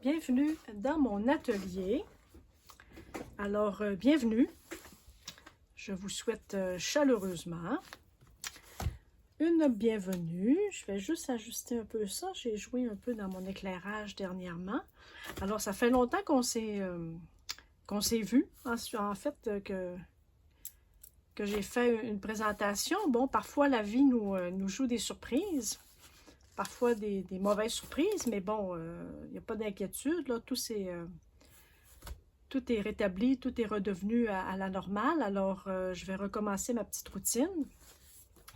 Bienvenue dans mon atelier. Alors, bienvenue. Je vous souhaite chaleureusement une bienvenue. Je vais juste ajuster un peu ça. J'ai joué un peu dans mon éclairage dernièrement. Alors, ça fait longtemps qu'on s'est vu. En fait, que j'ai fait une présentation. Bon, parfois, la vie nous joue des surprises. Parfois des mauvaises surprises, mais bon, il n'y a pas d'inquiétude, là, tout est rétabli, tout est redevenu à la normale. Alors, je vais recommencer ma petite routine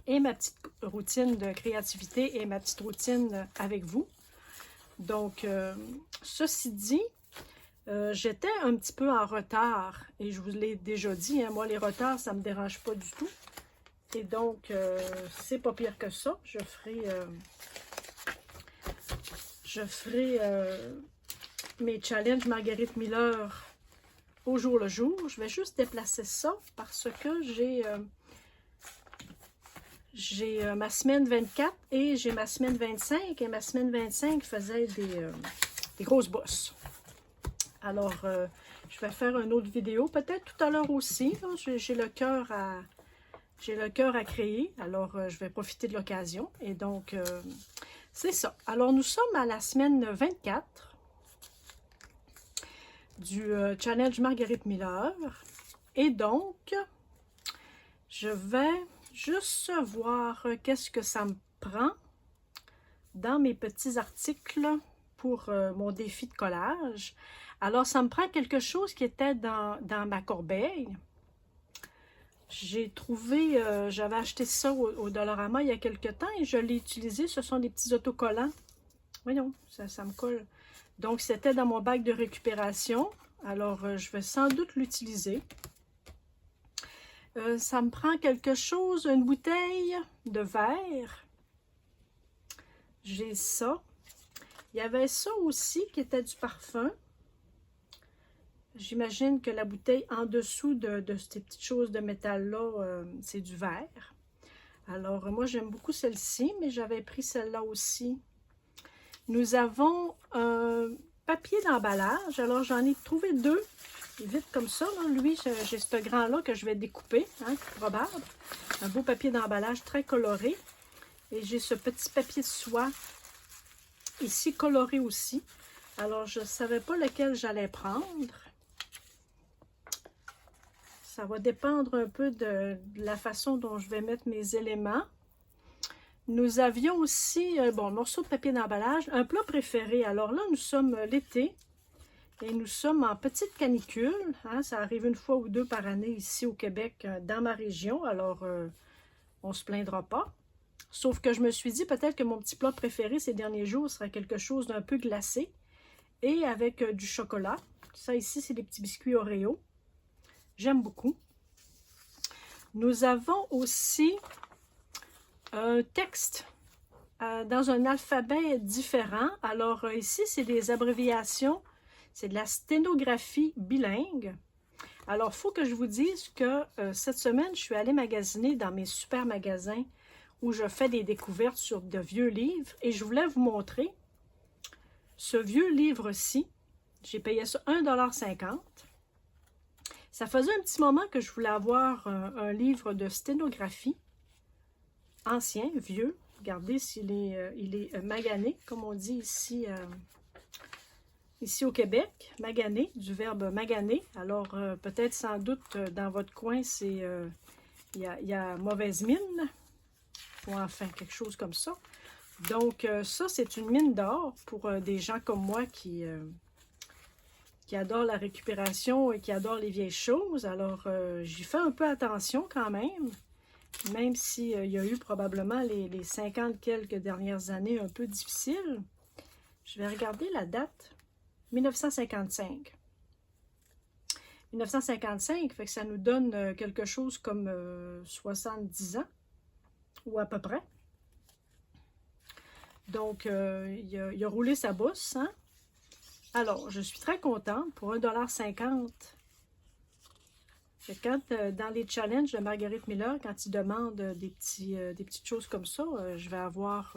et ma petite routine de créativité et ma petite routine avec vous. Donc, ceci dit, j'étais un petit peu en retard et je vous l'ai déjà dit, hein, moi les retards, ça ne me dérange pas du tout. Et donc, c'est pas pire que ça. Je ferai mes challenges Marguerite Miller au jour le jour. Je vais juste déplacer ça parce que j'ai ma semaine 24 et j'ai ma semaine 25. Et ma semaine 25 faisait des grosses bosses. Alors, je vais faire une autre vidéo, peut-être tout à l'heure aussi. J'ai le cœur à créer, alors je vais profiter de l'occasion. Et donc, c'est ça. Alors, nous sommes à la semaine 24 du challenge Marguerite Miller. Et donc, je vais juste voir qu'est-ce que ça me prend dans mes petits articles pour mon défi de collage. Alors, ça me prend quelque chose qui était dans ma corbeille. J'ai trouvé, j'avais acheté ça au Dollarama il y a quelque temps et je l'ai utilisé. Ce sont des petits autocollants. Voyons, ça me colle. Donc, c'était dans mon bac de récupération. Alors, je vais sans doute l'utiliser. Ça me prend quelque chose, une bouteille de verre. J'ai ça. Il y avait ça aussi qui était du parfum. J'imagine que la bouteille en dessous de ces petites choses de métal-là, c'est du verre. Alors, moi, j'aime beaucoup celle-ci, mais j'avais pris celle-là aussi. Nous avons un papier d'emballage. Alors, j'en ai trouvé deux, vite comme ça. Là. Lui, j'ai ce grand-là que je vais découper, hein, probable. Un beau papier d'emballage très coloré. Et j'ai ce petit papier de soie ici, coloré aussi. Alors, je ne savais pas lequel j'allais prendre. Ça va dépendre un peu de la façon dont je vais mettre mes éléments. Nous avions aussi, bon, un morceau de papier d'emballage, un plat préféré. Alors là, nous sommes l'été et nous sommes en petite canicule. Hein, ça arrive une fois ou deux par année ici au Québec, dans ma région. Alors, on ne se plaindra pas. Sauf que je me suis dit peut-être que mon petit plat préféré ces derniers jours serait quelque chose d'un peu glacé et avec du chocolat. Ça ici, c'est des petits biscuits Oreo. J'aime beaucoup. Nous avons aussi un texte dans un alphabet différent. Alors ici, c'est des abréviations. C'est de la sténographie bilingue. Alors, il faut que je vous dise que cette semaine, je suis allée magasiner dans mes super magasins où je fais des découvertes sur de vieux livres. Et je voulais vous montrer ce vieux livre-ci. J'ai payé ça 1,50 $. Ça faisait un petit moment que je voulais avoir un livre de sténographie, ancien, vieux. Regardez s'il est, il est magané, comme on dit ici, ici au Québec. Magané, du verbe maganer. Alors, peut-être sans doute dans votre coin, c'est il y a mauvaise mine, ou enfin quelque chose comme ça. Donc, ça, c'est une mine d'or pour des gens comme moi qui adore la récupération et qui adore les vieilles choses. Alors, j'y fais un peu attention quand même s'il y a eu probablement les 50 quelques dernières années un peu difficiles. Je vais regarder la date. 1955. 1955, fait que ça nous donne quelque chose comme 70 ans, ou à peu près. Donc, il a roulé sa bosse, hein? Alors, je suis très contente pour 1,50 $. Quand, dans les challenges de Marguerite Miller, quand ils demandent des petites choses comme ça, je vais avoir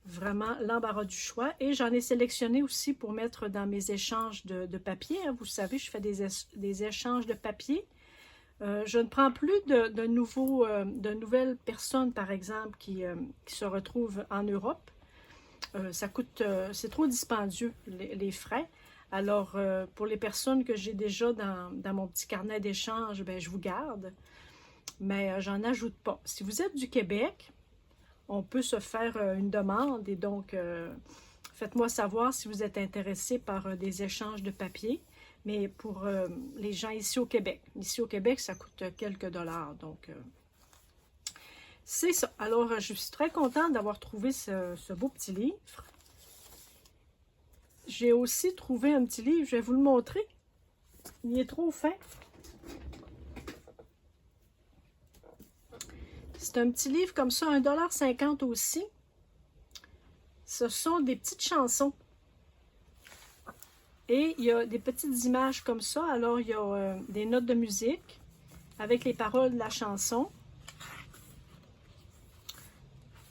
vraiment l'embarras du choix. Et j'en ai sélectionné aussi pour mettre dans mes échanges de papier. Vous savez, je fais des échanges de papier. Je ne prends plus de nouvelles personnes, par exemple, qui se retrouvent en Europe. Ça coûte, c'est trop dispendieux, les frais. Alors, pour les personnes que j'ai déjà dans mon petit carnet d'échange, ben, je vous garde. Mais j'en ajoute pas. Si vous êtes du Québec, on peut se faire une demande et donc faites-moi savoir si vous êtes intéressé par des échanges de papier. Mais pour les gens ici au Québec, ça coûte quelques dollars. Donc, c'est ça. Alors, je suis très contente d'avoir trouvé ce beau petit livre. J'ai aussi trouvé un petit livre, je vais vous le montrer. Il est trop fin. C'est un petit livre comme ça, 1,50 $ aussi. Ce sont des petites chansons. Et il y a des petites images comme ça. Alors, il y a des notes de musique avec les paroles de la chanson.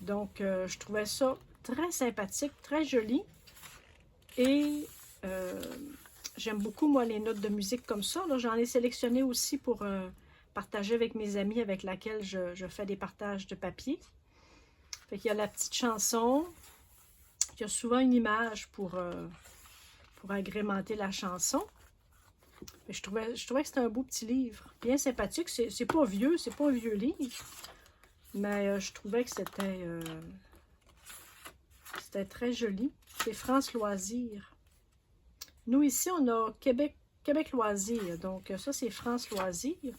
Donc, je trouvais ça très sympathique, très joli. Et j'aime beaucoup, moi, les notes de musique comme ça. J'en ai sélectionné aussi pour partager avec mes amis avec laquelle je fais des partages de papier. Fait qu'il y a la petite chanson. Il y a souvent une image pour agrémenter la chanson. Mais je trouvais que c'était un beau petit livre. Bien sympathique. C'est pas vieux, c'est pas un vieux livre. Mais je trouvais que c'était très joli. C'est France Loisirs. Nous, ici, on a Québec Loisirs. Donc, ça, c'est France Loisirs.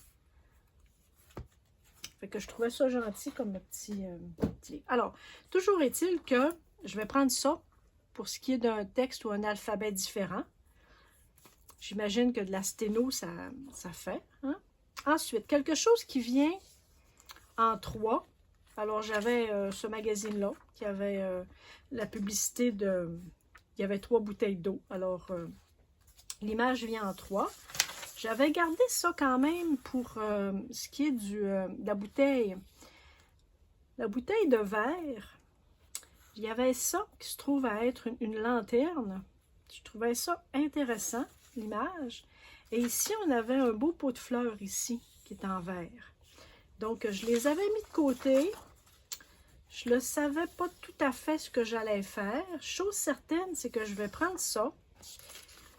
Fait que je trouvais ça gentil comme petit livre. Alors, toujours est-il que je vais prendre ça pour ce qui est d'un texte ou un alphabet différent. J'imagine que de la sténo, ça fait. Hein? Ensuite, quelque chose qui vient en 3. Alors, j'avais ce magazine-là qui avait la publicité de... Il y avait 3 bouteilles d'eau. Alors, l'image vient en 3. J'avais gardé ça quand même pour ce qui est de la bouteille. La bouteille de verre. Il y avait ça qui se trouve à être une lanterne. Je trouvais ça intéressant, l'image. Et ici, on avait un beau pot de fleurs ici, qui est en verre. Donc, je les avais mis de côté. Je ne savais pas tout à fait ce que j'allais faire. Chose certaine, c'est que je vais prendre ça.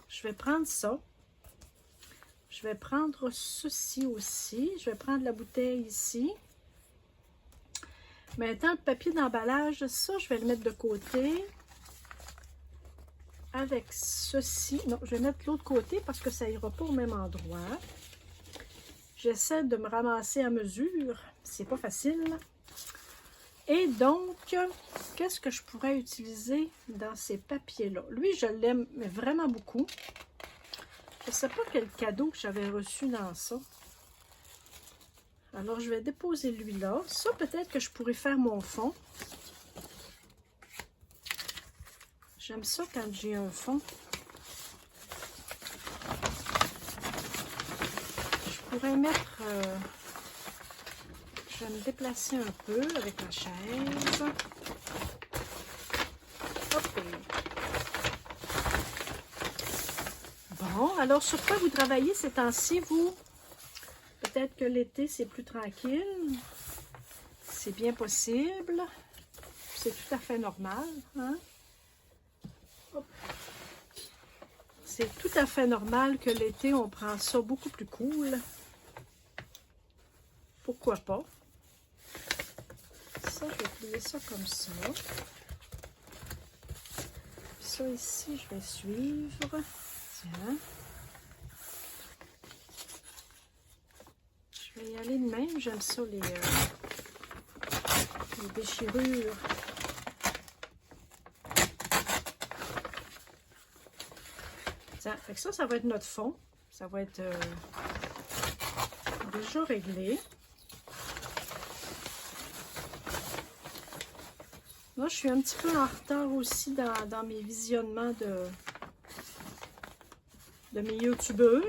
Je vais prendre ça. Je vais prendre ceci aussi. Je vais prendre la bouteille ici. Maintenant, le papier d'emballage, ça, je vais le mettre de côté. Avec ceci. Non, je vais mettre l'autre côté parce que ça ira pas au même endroit. J'essaie de me ramasser à mesure. C'est pas facile. Et donc, qu'est-ce que je pourrais utiliser dans ces papiers-là? Lui, je l'aime vraiment beaucoup. Je ne sais pas quel cadeau que j'avais reçu dans ça. Alors, je vais déposer lui là. Ça, peut-être que je pourrais faire mon fond. J'aime ça quand j'ai un fond. Je pourrais mettre... je vais me déplacer un peu avec ma chaise. Hop. Bon, alors sur quoi vous travaillez ces temps-ci, vous? Peut-être que l'été, c'est plus tranquille. C'est bien possible. C'est tout à fait normal. Hein? C'est tout à fait normal que l'été, on prend ça beaucoup plus cool. Pourquoi pas? Ça, je vais plier ça comme ça. Ça ici, je vais suivre. Tiens. Je vais y aller de même. J'aime ça, les déchirures. Tiens, fait que ça va être notre fond. Ça va être déjà réglé. Moi, je suis un petit peu en retard aussi dans mes visionnements de mes youtubeuses.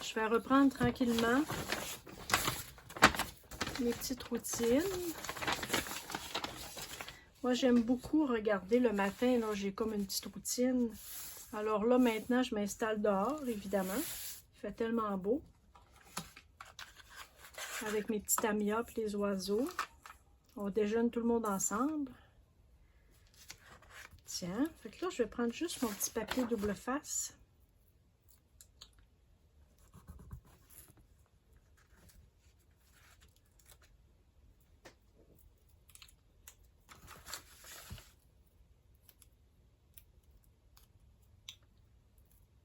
Je vais reprendre tranquillement mes petites routines. Moi, j'aime beaucoup regarder le matin. Là, j'ai comme une petite routine. Alors là, maintenant, je m'installe dehors, évidemment. Il fait tellement beau. Avec mes petits tamias et les oiseaux. On déjeune tout le monde ensemble. Tiens, fait que là, je vais prendre juste mon petit papier double face.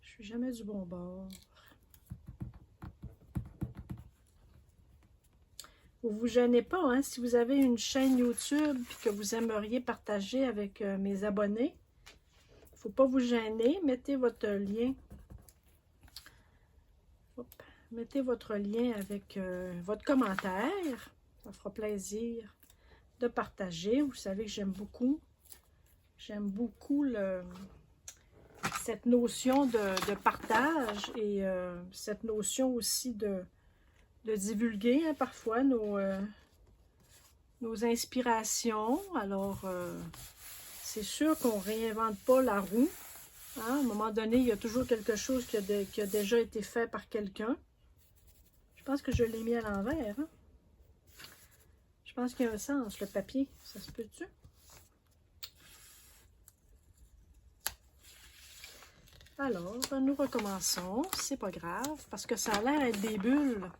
Je suis jamais du bon bord. Vous vous gênez pas, hein, si vous avez une chaîne YouTube et que vous aimeriez partager avec mes abonnés. Il ne faut pas vous gêner. Mettez votre lien. Hop. Mettez votre lien avec votre commentaire. Ça fera plaisir de partager. Vous savez que j'aime beaucoup. J'aime beaucoup cette notion de partage et cette notion aussi de divulguer hein, parfois nos inspirations. Alors, c'est sûr qu'on ne réinvente pas la roue. Hein? À un moment donné, il y a toujours quelque chose qui a déjà été fait par quelqu'un. Je pense que je l'ai mis à l'envers. Hein? Je pense qu'il y a un sens, le papier. Ça se peut-tu? Alors, nous recommençons. C'est pas grave, parce que ça a l'air d'être des bulles.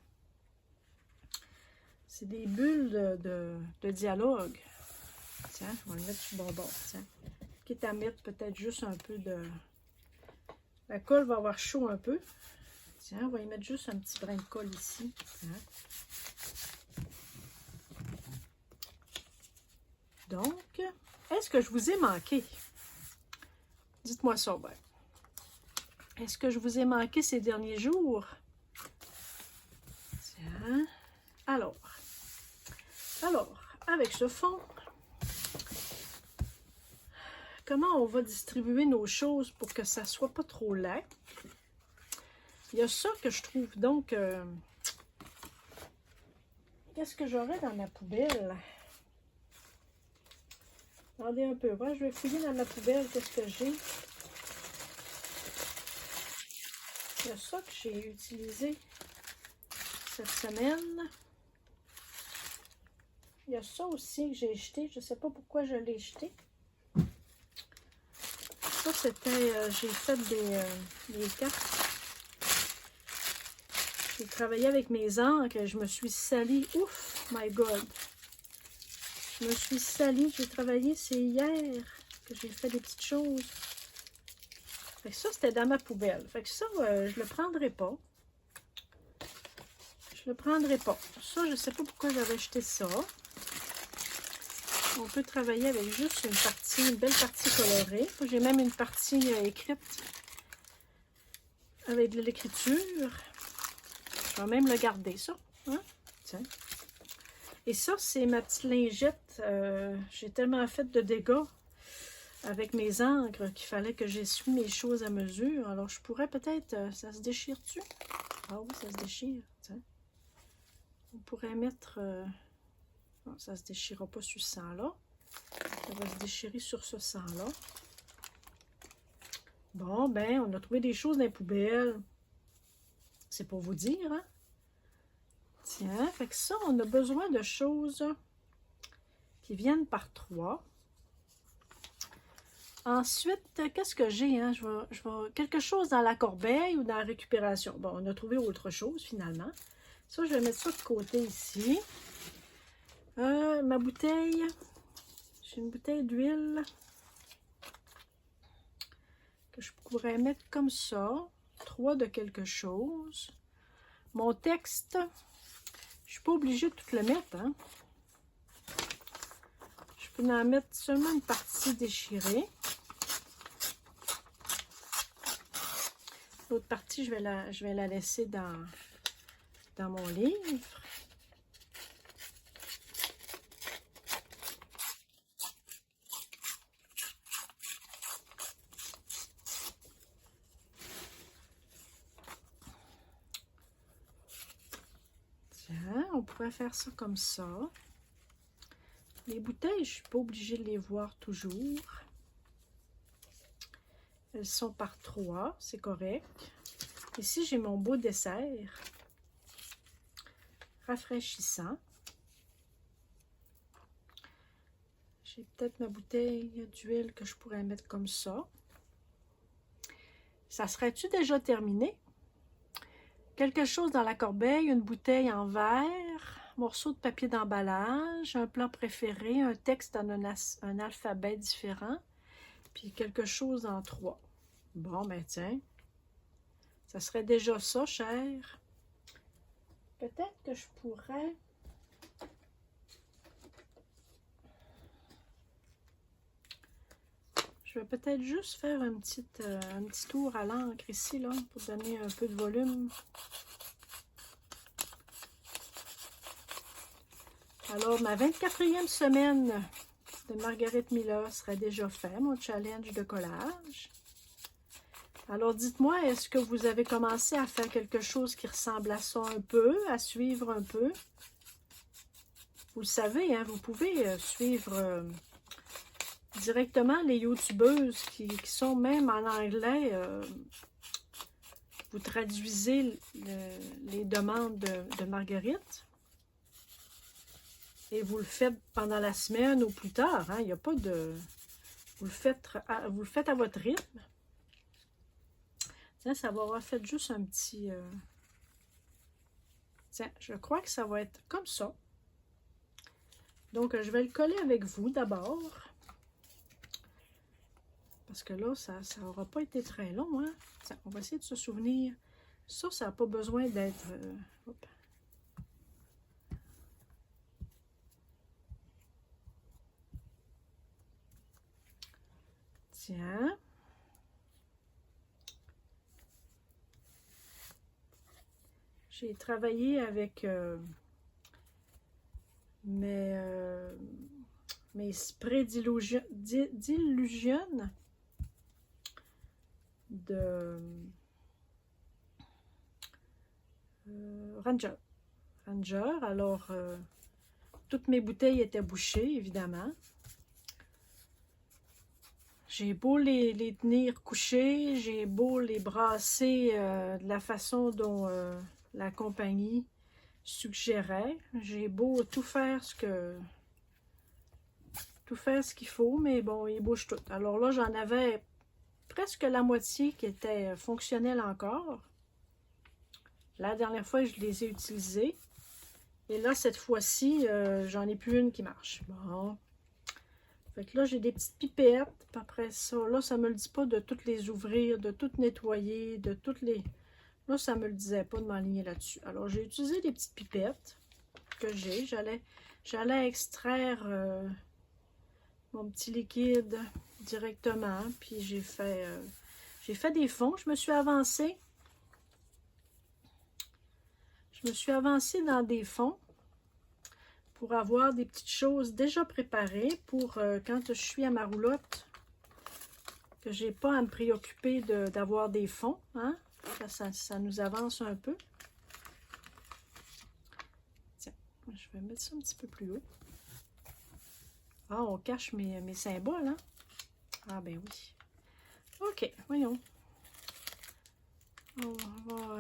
C'est des bulles de dialogue. Tiens, on va le mettre sur le bord. Tiens. Quitte à mettre peut-être juste un peu de... La colle va avoir chaud un peu. Tiens, on va y mettre juste un petit brin de colle ici. Hein. Donc, est-ce que je vous ai manqué? Dites-moi ça, ben. Est-ce que je vous ai manqué ces derniers jours? Tiens. Alors, avec ce fond, comment on va distribuer nos choses pour que ça ne soit pas trop laid? Il y a ça que je trouve. Donc, qu'est-ce que j'aurais dans ma poubelle? Attendez un peu. Ouais, je vais fouiller dans ma poubelle. Qu'est-ce que j'ai? Il y a ça que j'ai utilisé cette semaine. Il y a ça aussi que j'ai jeté. Je ne sais pas pourquoi je l'ai jeté. Ça, c'était... j'ai fait des cartes. J'ai travaillé avec mes encres et je me suis salie. Ouf! My God! Je me suis salie. J'ai travaillé, c'est hier que j'ai fait des petites choses. Fait que ça, c'était dans ma poubelle. Fait que ça, je le prendrai pas. Je le prendrai pas. Ça, je ne sais pas pourquoi j'avais acheté ça. On peut travailler avec juste une belle partie colorée. J'ai même une partie écrite avec de l'écriture. Je vais même le garder, ça. Hein? Tiens. Et ça, c'est ma petite lingette. J'ai tellement fait de dégâts avec mes encres qu'il fallait que j'essuie mes choses à mesure. Alors, je pourrais peut-être... ça se déchire-tu? Ah oui, ça se déchire. Tiens. On pourrait mettre... non, ça ne se déchirera pas sur ce sang-là. Ça va se déchirer sur ce sang-là. Bon, ben, on a trouvé des choses dans les poubelles. C'est pour vous dire, hein? Tiens, fait que ça, on a besoin de choses qui viennent par 3. Ensuite, qu'est-ce que j'ai? Hein? Je vais quelque chose dans la corbeille ou dans la récupération. Bon, on a trouvé autre chose, finalement. Ça, je vais mettre ça de côté ici. Ma bouteille. J'ai une bouteille d'huile que je pourrais mettre comme ça. 3 de quelque chose. Mon texte, je ne suis pas obligée de tout le mettre. Hein? Je peux en mettre seulement une partie déchirée. L'autre partie, je vais la laisser dans mon livre. On pourrait faire ça comme ça. Les bouteilles, je ne suis pas obligée de les voir toujours. Elles sont par 3, c'est correct. Ici, j'ai mon beau dessert. Rafraîchissant. J'ai peut-être ma bouteille d'huile que je pourrais mettre comme ça. Ça serait-tu déjà terminé? Quelque chose dans la corbeille, une bouteille en verre, morceau de papier d'emballage, un plat préféré, un texte en un alphabet différent, puis quelque chose en 3. Bon, ben tiens, ça serait déjà ça, cher. Peut-être que je pourrais... Je vais peut-être juste faire un petit tour à l'encre ici, là, pour donner un peu de volume. Alors, ma 24e semaine de Margaret Miller serait déjà faite, mon challenge de collage. Alors, dites-moi, est-ce que vous avez commencé à faire quelque chose qui ressemble à ça un peu, à suivre un peu? Vous le savez, hein, vous pouvez suivre directement les youtubeuses qui sont même en anglais. Vous traduisez les demandes de Marguerite. Et vous le faites pendant la semaine ou plus tard. Hein? Il n'y a pas de... Vous le faites à votre rythme. Tiens, ça va avoir fait juste un petit... Tiens, je crois que ça va être comme ça. Donc, je vais le coller avec vous d'abord. Parce que là, ça n'aura pas été très long. Hein? Tiens, on va essayer de se souvenir. Ça n'a pas besoin d'être... Tiens. J'ai travaillé avec mes sprays d'illusion de Ranger. Alors, toutes mes bouteilles étaient bouchées, évidemment. J'ai beau les tenir couchées, j'ai beau les brasser de la façon dont la compagnie suggérait. J'ai beau tout faire ce qu'il faut, mais bon, ils bougent tout. Alors là, j'en avais presque la moitié qui était fonctionnelle encore. La dernière fois, je les ai utilisés. Et là, cette fois-ci, j'en ai plus une qui marche. Bon. Fait que là, j'ai des petites pipettes. Puis après ça, là, ça me le dit pas de toutes les ouvrir, de toutes nettoyer, de toutes les... Là, ça me le disait pas de m'aligner là-dessus. Alors, j'ai utilisé des petites pipettes que j'ai. J'allais extraire mon petit liquide directement. Puis j'ai fait des fonds. Je me suis avancée. Dans des fonds pour avoir des petites choses déjà préparées pour quand je suis à ma roulotte, que j'ai pas à me préoccuper d'avoir des fonds. Hein? Ça nous avance un peu. Tiens, je vais mettre ça un petit peu plus haut. Ah, on cache mes symboles, hein? Ah, ben oui. OK, voyons. On va...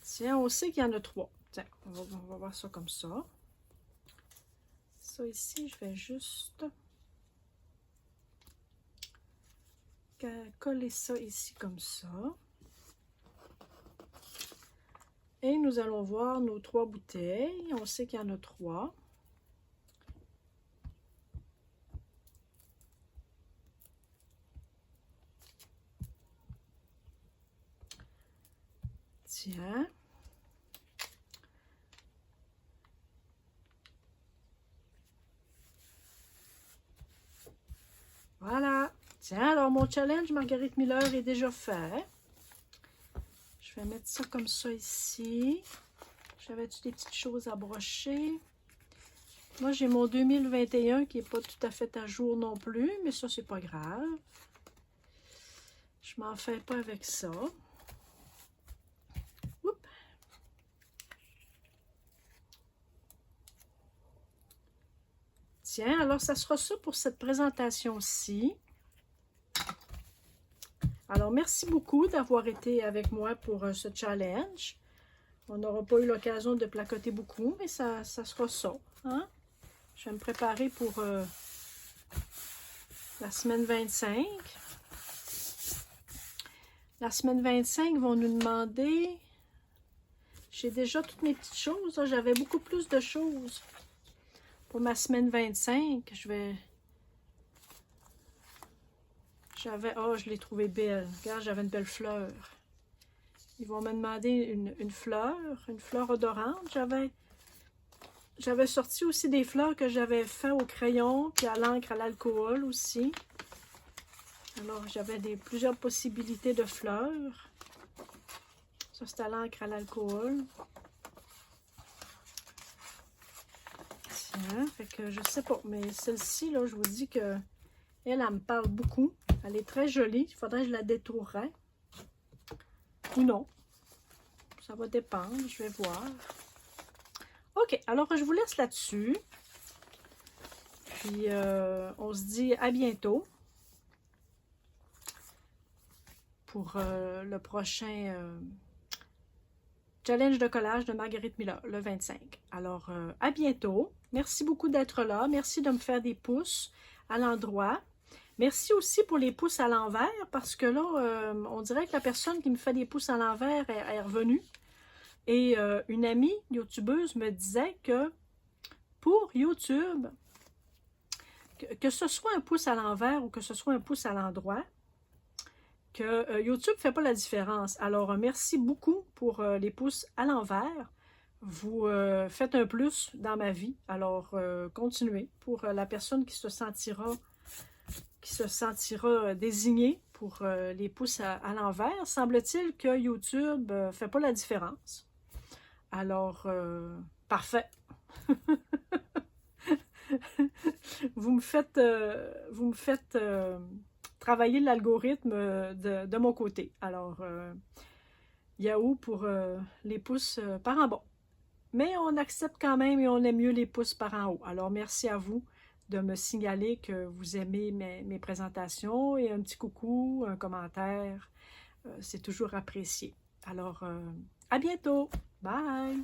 Tiens, on sait qu'il y en a 3. Tiens, on va voir ça comme ça. Ça ici, je vais juste coller ça ici comme ça. Et nous allons voir nos 3 bouteilles. On sait qu'il y en a 3. Tiens. Voilà. Tiens, alors mon challenge Margaret Miller est déjà fait. Je vais mettre ça comme ça ici. J'avais-tu des petites choses à brocher? Moi, j'ai mon 2021 qui n'est pas tout à fait à jour non plus, mais ça, c'est pas grave. Je m'en fais pas avec ça. Oups. Tiens, alors ça sera ça pour cette présentation-ci. Alors, merci beaucoup d'avoir été avec moi pour ce challenge. On n'aura pas eu l'occasion de placoter beaucoup, mais ça sera ça. Hein? Je vais me préparer pour la semaine 25. La semaine 25, vont nous demander... J'ai déjà toutes mes petites choses. J'avais beaucoup plus de choses. Pour ma semaine 25, oh, je l'ai trouvée belle. Regarde, j'avais une belle fleur. Ils vont me demander une fleur odorante. J'avais sorti aussi des fleurs que j'avais fait au crayon, puis à l'encre à l'alcool aussi. Alors, j'avais plusieurs possibilités de fleurs. Ça, c'est à l'encre à l'alcool. Tiens, fait que je sais pas, mais celle-ci, là, je vous dis que elle me parle beaucoup. Elle est très jolie. Il faudrait que je la détourrais. Ou non. Ça va dépendre. Je vais voir. OK. Alors, je vous laisse là-dessus. Puis, on se dit à bientôt pour le prochain challenge de collage de Marguerite Miller, le 25. Alors, à bientôt. Merci beaucoup d'être là. Merci de me faire des pouces à l'endroit. Merci aussi pour les pouces à l'envers, parce que là, on dirait que la personne qui me fait des pouces à l'envers est revenue. Et une amie youtubeuse me disait que pour YouTube, que ce soit un pouce à l'envers ou que ce soit un pouce à l'endroit, que YouTube ne fait pas la différence. Alors, merci beaucoup pour les pouces à l'envers. Vous faites un plus dans ma vie. Alors, continuez pour la personne qui se sentira désignée pour les pouces à l'envers. Semble-t-il que YouTube ne fait pas la différence. Alors, parfait. Vous me faites travailler l'algorithme de mon côté. Alors, Yahoo pour les pouces par en bas. Mais on accepte quand même et on aime mieux les pouces par en haut. Alors, merci à vous de me signaler que vous aimez mes présentations et un petit coucou, un commentaire. C'est toujours apprécié. Alors, à bientôt. Bye!